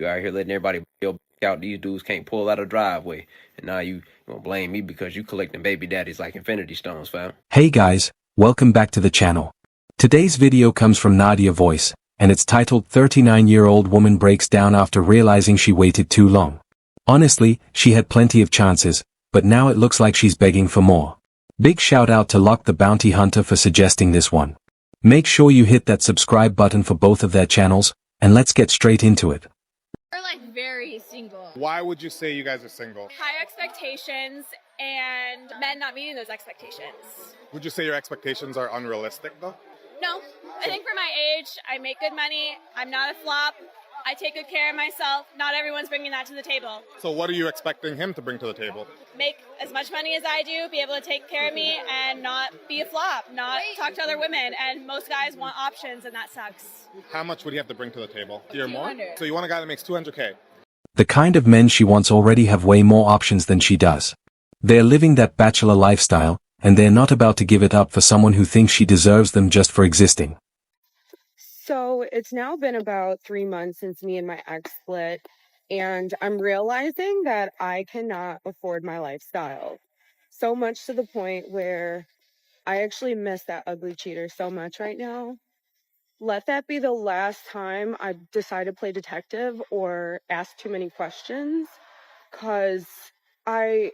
You out here letting everybody out. These dudes can't pull out a driveway, and now you gonna blame me because you collecting baby daddies like infinity stones, fam. Hey guys, welcome back to the channel. Today's video comes from Nadia Voice, and it's titled 39-year-old woman breaks down after realizing she waited too long. Honestly, she had plenty of chances, but now it looks like she's begging for more. Big shout out to Locke the Bounty Hunter for suggesting this one. Make sure you hit that subscribe button for both of their channels, and let's get straight into it. We're like very single. Why would you say you guys are single? High expectations and men not meeting those expectations. Would you say your expectations are unrealistic though? No, I think for my age, I make good money. I'm not a flop. I take good care of myself. Not everyone's bringing that to the table. So what are you expecting him to bring to the table? Make as much money as I do, be able to take care of me, and not be a flop, not talk to other women. And most guys want options, and that sucks. How much would he have to bring to the table? You're more? 200. So you want a guy that makes 200K? The kind of men she wants already have way more options than she does. They're living that bachelor lifestyle, and they're not about to give it up for someone who thinks she deserves them just for existing. So it's now been about 3 months since me and my ex split, and I'm realizing that I cannot afford my lifestyle. So much to the point where I actually miss that ugly cheater so much right now. Let that be the last time I decide to play detective or ask too many questions, because I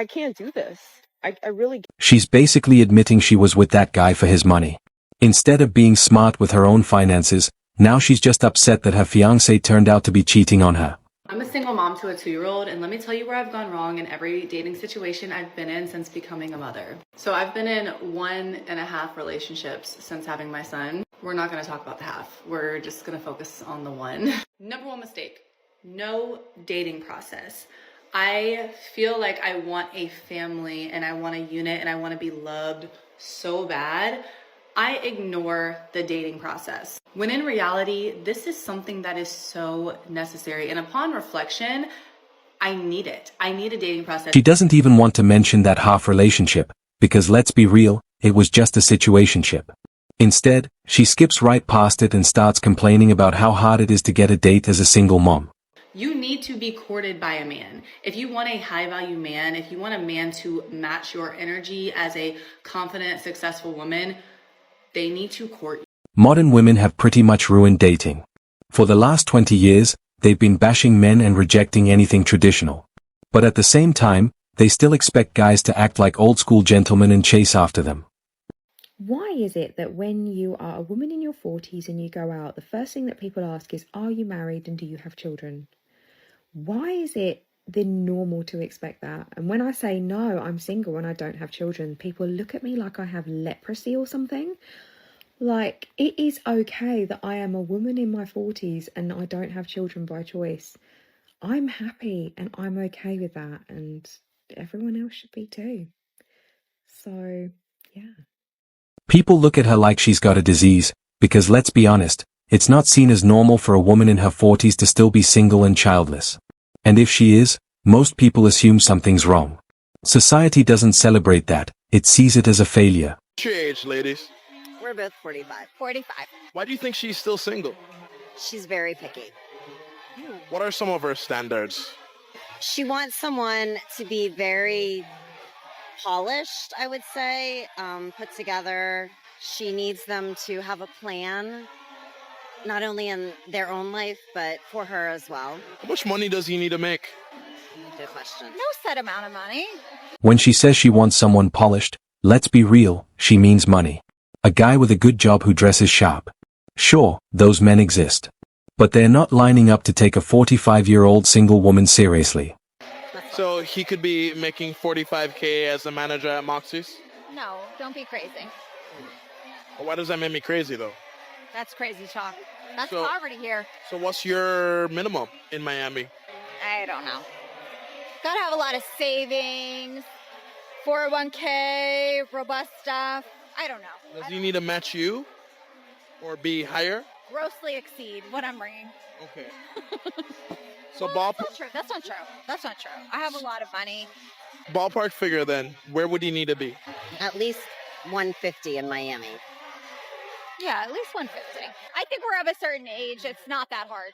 can't do this. I really can't. She's basically admitting she was with that guy for his money. Instead of being smart with her own finances, now she's just upset that her fiancé turned out to be cheating on her. I'm a single mom to a 2-year-old, and let me tell you where I've gone wrong in every dating situation I've been in since becoming a mother. So I've been in 1.5 relationships since having my son. We're not gonna talk about the half. We're just gonna focus on the one. Number one mistake, no dating process. I feel like I want a family and I want a unit and I want to be loved so bad. I ignore the dating process. When in reality, this is something that is so necessary. And upon reflection, I need it. I need a dating process. She doesn't even want to mention that half relationship, because let's be real, it was just a situationship. Instead, she skips right past it and starts complaining about how hard it is to get a date as a single mom. You need to be courted by a man. If you want a high value man, if you want a man to match your energy as a confident, successful woman, they need to court you. Modern women have pretty much ruined dating. For the last 20 years, they've been bashing men and rejecting anything traditional. But at the same time, they still expect guys to act like old school gentlemen and chase after them. Why is it that when you are a woman in your 40s and you go out, the first thing that people ask is, are you married and do you have children? Why is it the normal to expect that? And when I say no, I'm single and I don't have children, people look at me like I have leprosy or something. Like, it is okay that I am a woman in my 40s and I don't have children by choice. I'm happy and I'm okay with that, and everyone else should be too. So, yeah. People look at her like she's got a disease, because let's be honest, it's not seen as normal for a woman in her 40s to still be single and childless. And if she is, most people assume something's wrong. Society doesn't celebrate that, it sees it as a failure. What's your age, ladies? We're both 45. 45. Why do you think she's still single? She's very picky. What are some of her standards? She wants someone to be very polished, I would say, put together. She needs them to have a plan, not only in their own life, but for her as well. How much money does he need to make? Good question. No set amount of money. When she says she wants someone polished, let's be real, she means money. A guy with a good job who dresses sharp. Sure, those men exist. But they're not lining up to take a 45-year-old single woman seriously. So he could be making 45K as a manager at Moxie's? No, don't be crazy. Well, why does that make me crazy though? That's crazy talk. That's So- poverty here. So what's your minimum in Miami? I don't know. Gotta have a lot of savings, 401k, robust stuff. I don't know. Does he need to match you? Or be higher? Grossly exceed what I'm bringing. Okay. So That's not true. That's not true. That's not true. I have a lot of money. ballpark figure then, where would he need to be? At least 150 in Miami. Yeah, at least 150. I think we're of a certain age. It's not that hard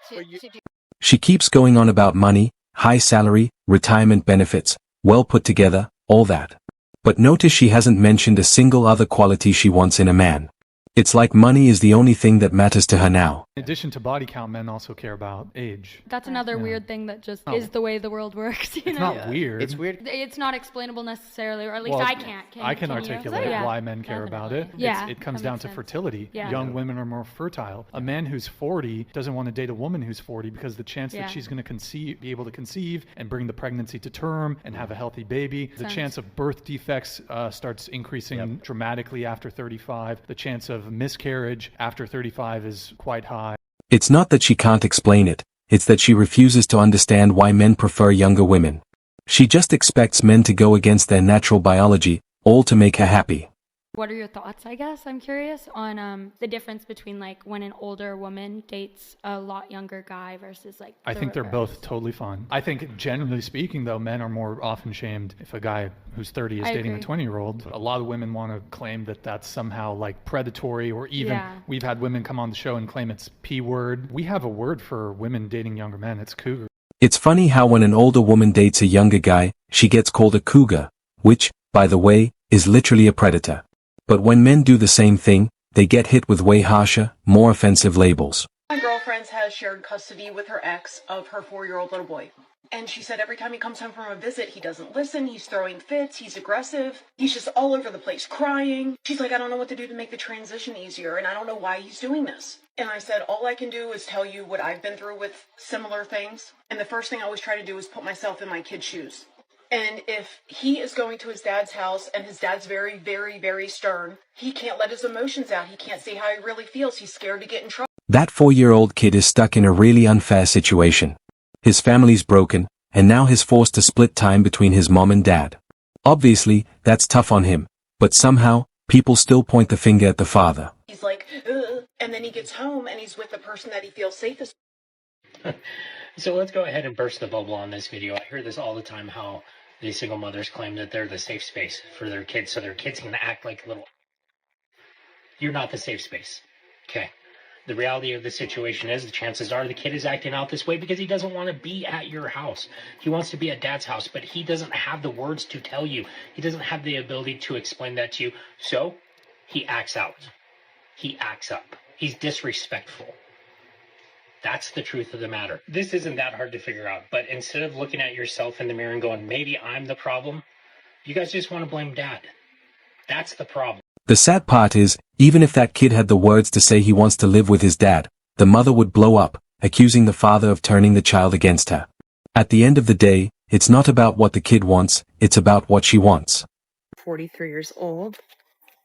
But you- to do. She keeps going on about money, high salary, retirement benefits, well put together, all that. But notice she hasn't mentioned a single other quality she wants in a man. It's like money is the only thing that matters to her now. In addition to body count, men also care about age. That's another weird thing that just is the way the world works. It's not weird. It's weird. It's not explainable necessarily, or at least I can't. I can articulate why men care about it. Yeah, it comes down to fertility. Yeah. Young women are more fertile. A man who's 40 doesn't want to date a woman who's 40 because the chance that she's going to be able to conceive and bring the pregnancy to term and have a healthy baby, the chance of birth defects starts increasing dramatically after 35. The chance of miscarriage after 35 is quite high. It's not that she can't explain it, it's that she refuses to understand why men prefer younger women. She just expects men to go against their natural biology, all to make her happy. What are your thoughts, I guess? I'm curious on the difference between like when an older woman dates a lot younger guy versus like I think they're both totally fine. I think generally speaking though, men are more often shamed if a guy who's 30 is dating a 20-year-old. A lot of women want to claim that that's somehow like predatory, or even we've had women come on the show and claim it's P-word. We have a word for women dating younger men. It's cougar. It's funny how when an older woman dates a younger guy, she gets called a cougar, which, by the way, is literally a predator. But when men do the same thing, they get hit with way harsher, more offensive labels. My girlfriend has shared custody with her ex of her 4-year-old little boy. And she said every time he comes home from a visit, he doesn't listen, he's throwing fits, he's aggressive, he's just all over the place crying. She's like, I don't know what to do to make the transition easier, and I don't know why he's doing this. And I said, all I can do is tell you what I've been through with similar things. And the first thing I always try to do is put myself in my kid's shoes. And if he is going to his dad's house and his dad's very, very, very stern, he can't let his emotions out. He can't say how he really feels. He's scared to get in trouble. That 4-year-old kid is stuck in a really unfair situation. His family's broken, and now he's forced to split time between his mom and dad. Obviously, that's tough on him, but somehow, people still point the finger at the father. He's like, ugh. And then he gets home and he's with the person that he feels safest. So let's go ahead and burst the bubble on this video. I hear this all the time, how these single mothers claim that they're the safe space for their kids, so their kids can act like little... You're not the safe space. Okay. The reality of the situation is, the chances are the kid is acting out this way because he doesn't want to be at your house. He wants to be at dad's house, but he doesn't have the words to tell you. He doesn't have the ability to explain that to you. So he acts out. He acts up. He's disrespectful. That's the truth of the matter. This isn't that hard to figure out, but instead of looking at yourself in the mirror and going, maybe I'm the problem, you guys just want to blame dad. That's the problem. The sad part is, even if that kid had the words to say he wants to live with his dad, the mother would blow up, accusing the father of turning the child against her. At the end of the day, it's not about what the kid wants, it's about what she wants. 43 years old,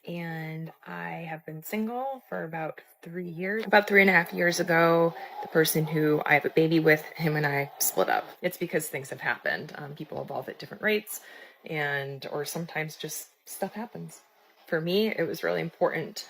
and I have been single for about 3 years. About 3.5 years ago, the person who I have a baby with, him and I split up. It's because things have happened. People evolve at different rates, or sometimes just stuff happens. For me, it was really important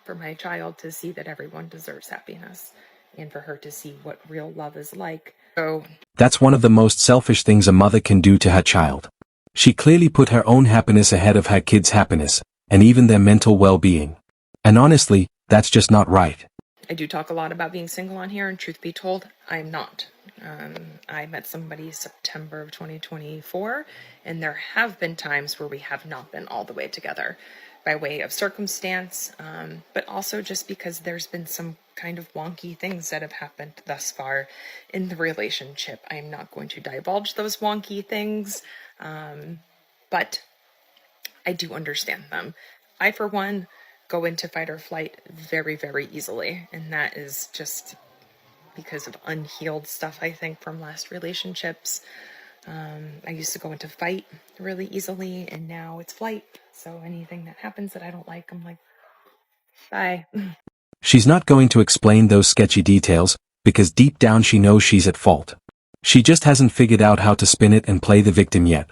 for my child to see that everyone deserves happiness, and for her to see what real love is like. So that's one of the most selfish things a mother can do to her child. She clearly put her own happiness ahead of her kids' happiness, and even their mental well-being. And honestly, that's just not right. I do talk a lot about being single on here, and truth be told, I'm not. I met somebody September of 2024, and there have been times where we have not been all the way together by way of circumstance, but also just because there's been some kind of wonky things that have happened thus far in the relationship. I am not going to divulge those wonky things, but I do understand them. I, for one, go into fight or flight very, very easily, and that is just because of unhealed stuff, I think, from last relationships. I used to go into fight really easily, and now it's flight. So anything that happens that I don't like, I'm like, bye. She's not going to explain those sketchy details, because deep down she knows she's at fault. She just hasn't figured out how to spin it and play the victim yet.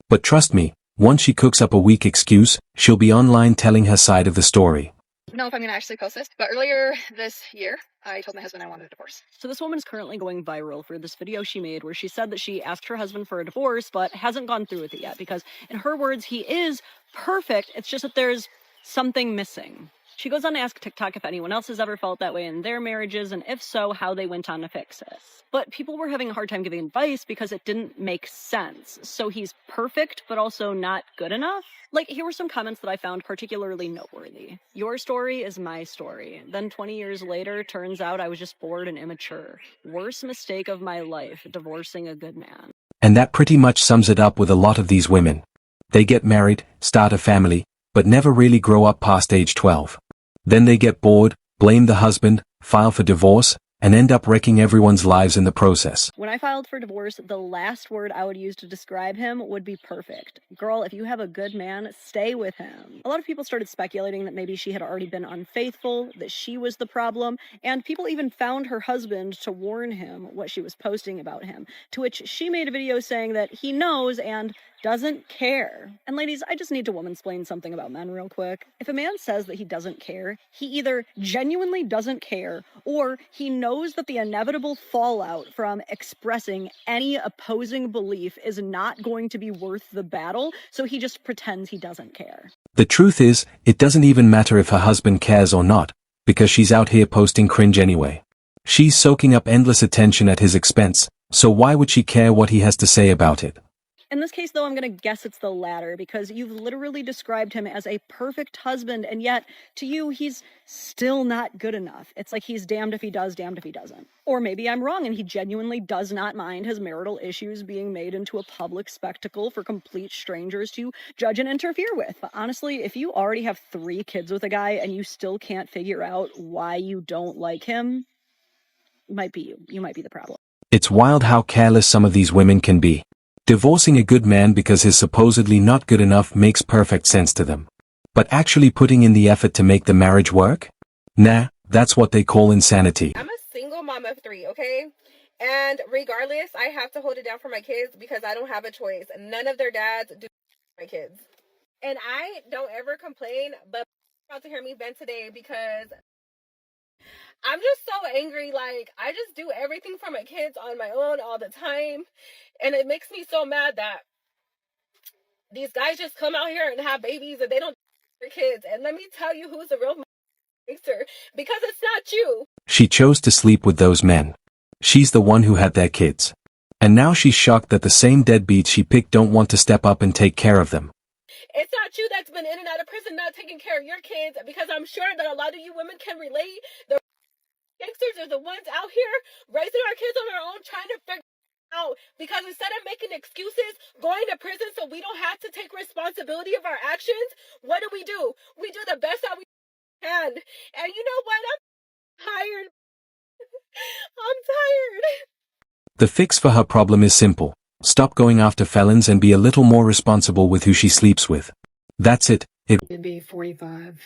But trust me, once she cooks up a weak excuse, she'll be online telling her side of the story. I don't know if I'm going to actually post this, but earlier this year, I told my husband I wanted a divorce. So this woman is currently going viral for this video she made where she said that she asked her husband for a divorce, but hasn't gone through with it yet because, in her words, he is perfect. It's just that there's something missing. She goes on to ask TikTok if anyone else has ever felt that way in their marriages, and if so, how they went on to fix it. But people were having a hard time giving advice because it didn't make sense. So he's perfect, but also not good enough? Like, here were some comments that I found particularly noteworthy. Your story is my story. Then 20 years later, turns out I was just bored and immature. Worst mistake of my life, divorcing a good man. And that pretty much sums it up with a lot of these women. They get married, start a family, but never really grow up past age 12. Then they get bored, blame the husband, file for divorce, and end up wrecking everyone's lives in the process. When I filed for divorce, the last word I would use to describe him would be perfect. Girl, if you have a good man, stay with him. A lot of people started speculating that maybe she had already been unfaithful, that she was the problem, and people even found her husband to warn him what she was posting about him, to which she made a video saying that he knows and doesn't care. And ladies, I just need to womansplain something about men real quick. If a man says that he doesn't care, he either genuinely doesn't care, or he knows that the inevitable fallout from expressing any opposing belief is not going to be worth the battle, so he just pretends he doesn't care. The truth is, it doesn't even matter if her husband cares or not, because she's out here posting cringe anyway. She's soaking up endless attention at his expense, so why would she care what he has to say about it? In this case, though, I'm going to guess it's the latter, because you've literally described him as a perfect husband, and yet, to you, he's still not good enough. It's like he's damned if he does, damned if he doesn't. Or maybe I'm wrong, and he genuinely does not mind his marital issues being made into a public spectacle for complete strangers to judge and interfere with. But honestly, if you already have 3 kids with a guy and you still can't figure out why you don't like him, it might be you. You might be the problem. It's wild how careless some of these women can be. Divorcing a good man because he's supposedly not good enough makes perfect sense to them. But actually putting in the effort to make the marriage work? Nah, that's what they call insanity. I'm a single mom of 3, okay? And regardless, I have to hold it down for my kids because I don't have a choice. None of their dads do my kids. And I don't ever complain, but you're about to hear me vent today because I'm just so angry. Like, I just do everything for my kids on my own all the time. And it makes me so mad that these guys just come out here and have babies and they don't their kids. And let me tell you who's the real gangster, because it's not you. She chose to sleep with those men. She's the one who had their kids. And now she's shocked that the same deadbeats she picked don't want to step up and take care of them. It's not you that's been in and out of prison not taking care of your kids, because I'm sure that a lot of you women can relate. The gangsters are the ones out here raising our kids on our own, trying to figure out, because instead of making excuses, going to prison so we don't have to take responsibility of our actions, what do? We do the best that we can. And you know what? I'm tired. I'm tired. The fix for her problem is simple. Stop going after felons and be a little more responsible with who she sleeps with. That's it. It'll be 45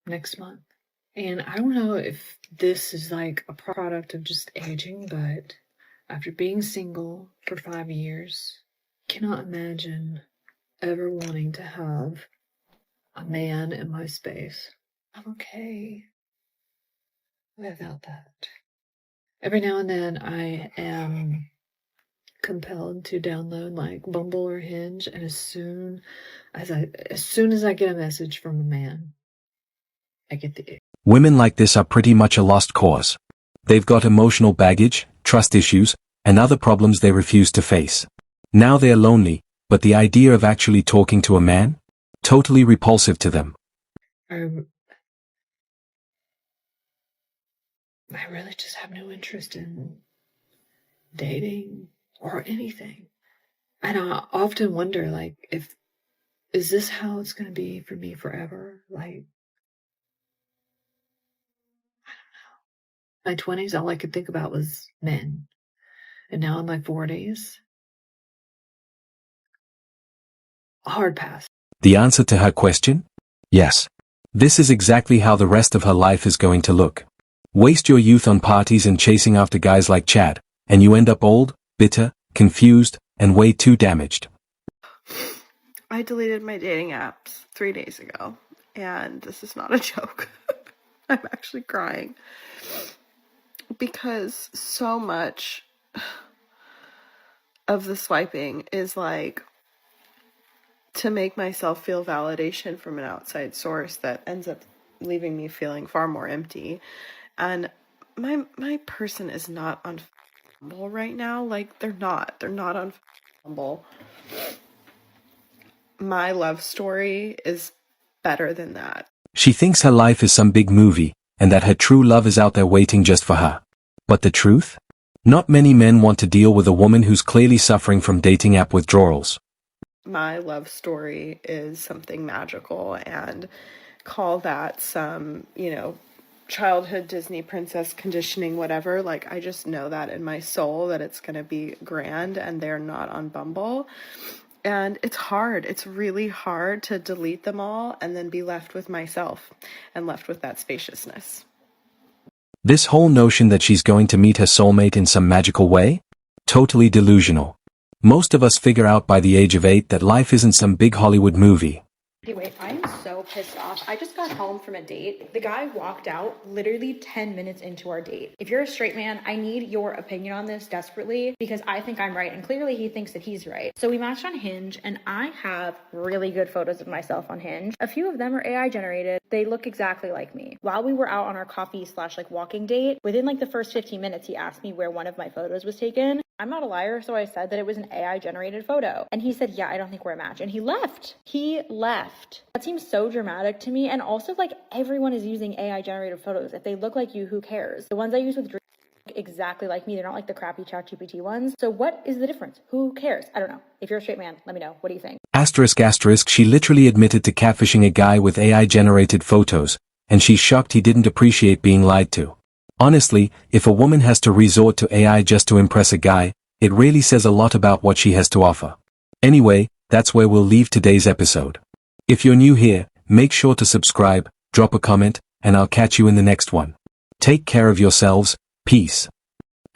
next month. And I don't know if this is like a product of just aging, but after being single for 5 years, cannot imagine ever wanting to have a man in my space. I'm okay without that. Every now and then I am compelled to download like Bumble or Hinge, and as soon as I get a message from a man, I get the ick. Women like this are pretty much a lost cause. They've got emotional baggage, trust issues, and other problems they refuse to face. Now they're lonely, but the idea of actually talking to a man? Totally repulsive to them. I really just have no interest in dating or anything. And I often wonder, like, is this how it's going to be for me forever? Like, my 20s, all I could think about was men. And now in my 40s, a hard pass. The answer to her question? Yes. This is exactly how the rest of her life is going to look. Waste your youth on parties and chasing after guys like Chad, and you end up old, bitter, confused, and way too damaged. I deleted my dating apps 3 days ago, and this is not a joke. I'm actually crying. Because so much of the swiping is like to make myself feel validation from an outside source that ends up leaving me feeling far more empty. And my person is not on Bumble right now. Like, they're not on Bumble. My love story is better than that. She thinks her life is some big movie, and that her true love is out there waiting just for her. But the truth? Not many men want to deal with a woman who's clearly suffering from dating app withdrawals. My love story is something magical, and call that some, childhood Disney princess conditioning, whatever. Like, I just know that in my soul that it's going to be grand, and they're not on Bumble. And it's hard. It's really hard to delete them all and then be left with myself and left with that spaciousness. This whole notion that she's going to meet her soulmate in some magical way? Totally delusional. Most of us figure out by the age of 8 that life isn't some big Hollywood movie. Anyway, I am so pissed off. I just got home from a date. The guy walked out literally 10 minutes into our date. If you're a straight man, I need your opinion on this desperately because I think I'm right and clearly he thinks that he's right. So we matched on Hinge and I have really good photos of myself on Hinge. A few of them are AI generated. They look exactly like me. While we were out on our coffee/walking date, within the first 15 minutes, he asked me where one of my photos was taken. I'm not a liar, so I said that it was an AI generated photo. And he said, yeah, I don't think we're a match. And he left. That seems so dramatic to me. And also, everyone is using AI generated photos. If they look like you, who cares? The ones I use with look exactly like me. They're not like the crappy ChatGPT ones. So what is the difference? Who cares? I don't know. If you're a straight man, let me know. What do you think? ***, she literally admitted to catfishing a guy with AI generated photos, and she's shocked he didn't appreciate being lied to. Honestly, if a woman has to resort to AI just to impress a guy, it really says a lot about what she has to offer. Anyway, that's where we'll leave today's episode. If you're new here, make sure to subscribe, drop a comment, and I'll catch you in the next one. Take care of yourselves. Peace. ***.